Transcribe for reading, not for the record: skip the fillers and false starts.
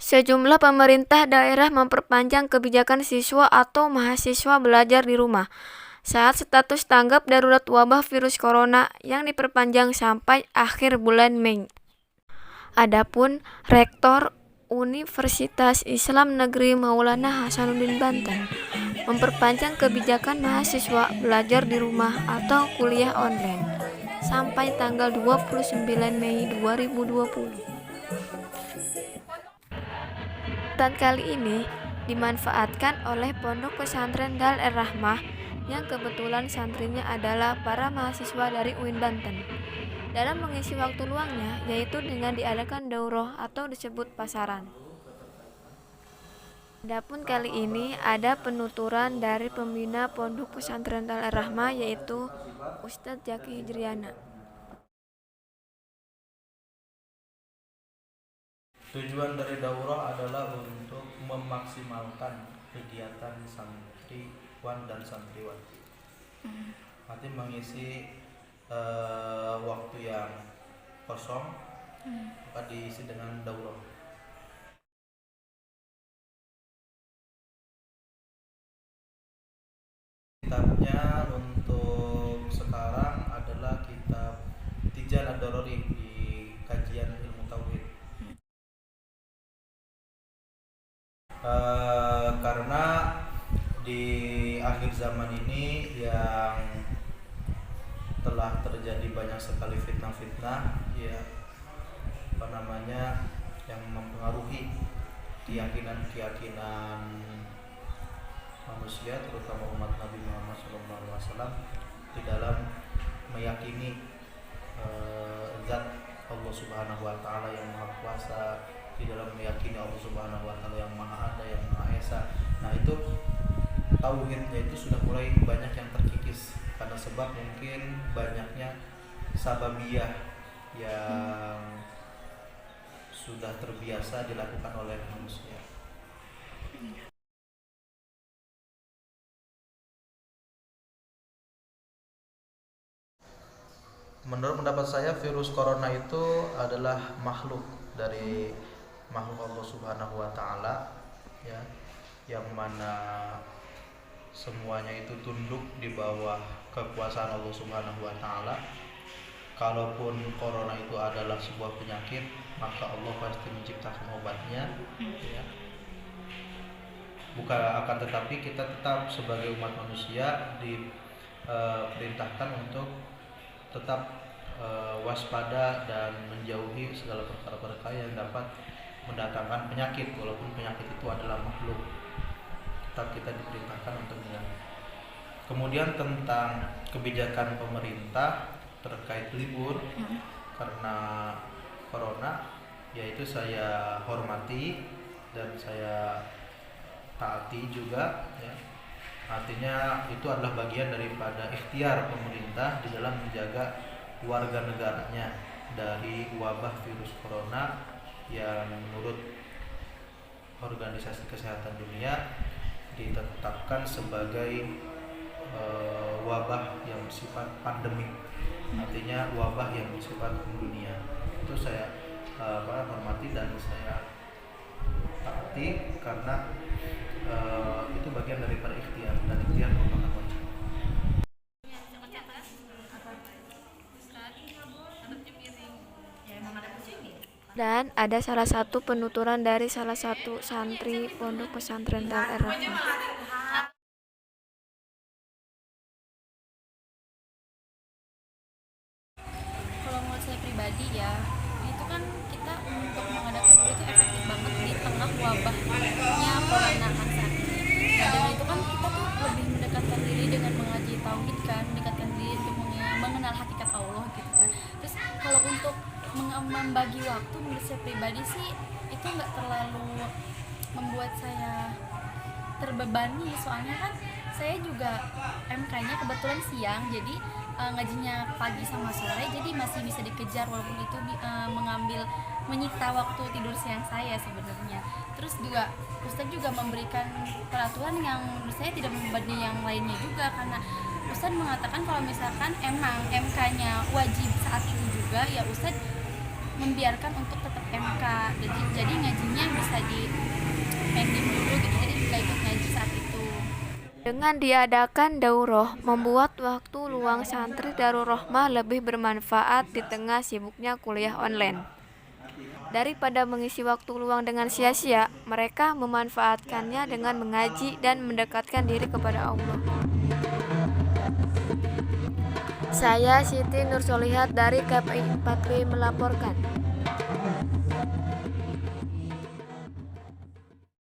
Sejumlah pemerintah daerah memperpanjang kebijakan siswa atau mahasiswa belajar di rumah saat status tanggap darurat wabah virus corona yang diperpanjang sampai akhir bulan Mei. Adapun Rektor Universitas Islam Negeri Maulana Hasanuddin Banten memperpanjang kebijakan mahasiswa belajar di rumah atau kuliah online sampai tanggal 29 Mei 2020. Dan kali ini dimanfaatkan oleh Pondok Pesantren Darul Rahmah yang kebetulan santrinya adalah para mahasiswa dari UIN Banten dalam mengisi waktu luangnya, yaitu dengan diadakan daurah atau disebut pasaran. Adapun kali ini ada penuturan dari pembina Pondok Pesantren Darul Rahmah, yaitu Ustadz Zaki Hijriana. Tujuan dari daurah adalah untuk memaksimalkan kegiatan santriwan dan santriwati. Nanti mengisi waktu yang kosong maka diisi dengan daurah. Kitabnya untuk sekarang adalah kitab Tijan Ad-Daruri di kajian ilmu tauhid. Karena di akhir zaman ini yang telah terjadi banyak sekali fitnah-fitnah yang mempengaruhi keyakinan manusia, terutama umat Nabi Muhammad SAW di dalam meyakini zat Allah Subhanahu wa taala yang Maha Kuasa, di dalam meyakini Allah Subhanahu wa taala yang Maha Ada, yang Maha Esa. Nah, itu tauhidnya itu sudah mulai banyak yang terkikis karena sebab mungkin banyaknya sababiyah yang sudah terbiasa dilakukan oleh manusia. Menurut pendapat saya, virus corona itu adalah makhluk dari makhluk Allah Subhanahu wa taala, ya, yang mana semuanya itu tunduk di bawah kekuasaan Allah Subhanahu wa taala. Kalaupun corona itu adalah sebuah penyakit, maka Allah pasti menciptakan obatnya, ya. Bukan akan tetapi kita tetap sebagai umat manusia diperintahkan untuk tetap waspada dan menjauhi segala perkara-perkara yang dapat mendatangkan penyakit, walaupun penyakit itu adalah makhluk. Tetap kita diperintahkan untuk menjaga. Kemudian tentang kebijakan pemerintah terkait libur karena corona, yaitu saya hormati dan saya taati juga, ya. Artinya itu adalah bagian daripada ikhtiar pemerintah di dalam menjaga warga negaranya dari wabah virus corona yang menurut Organisasi Kesehatan Dunia ditetapkan sebagai wabah yang bersifat pandemik, artinya wabah yang bersifat dunia. Itu saya hormati dan saya taati karena itu bagian daripada ikhtiar, dan ikhtiar merupakan wajib. Dan ada salah satu penuturan dari salah satu santri Pondok Pesantren Darul Rahmah. Kalau menurut saya pribadi ya, itu kan kita untuk mengadakan dulu itu efektif banget di tengah wabahnya corona kan saat ini. Nah, dengan itu kan kita tuh lebih mendekatkan diri dengan mengaji tauhid kan, mendekatkan diri untuk mengenal hakikat Allah gitu kan. Terus kalau untuk membagi waktu, menurut saya pribadi sih itu nggak terlalu membuat saya terbebani, soalnya kan saya juga MK-nya kebetulan siang, jadi ngajinya pagi sama sore, jadi masih bisa dikejar walaupun itu menyita waktu tidur siang saya sebenarnya. Terus juga Ustadz juga memberikan peraturan yang menurut saya tidak membebani yang lainnya juga, karena Ustadz mengatakan kalau misalkan emang MK-nya wajib saat itu juga, ya Ustadz membiarkan untuk tetap MK. Jadi ngajinya bisa di pending dulu gitu, jadi nggak ikut ngaji saat itu. Dengan diadakan daurah, membuat waktu luang santri Darul Rohmah lebih bermanfaat di tengah sibuknya kuliah online. Daripada mengisi waktu luang dengan sia-sia, mereka memanfaatkannya dengan mengaji dan mendekatkan diri kepada Allah. Saya Siti Nursolihat dari KPI 4B melaporkan.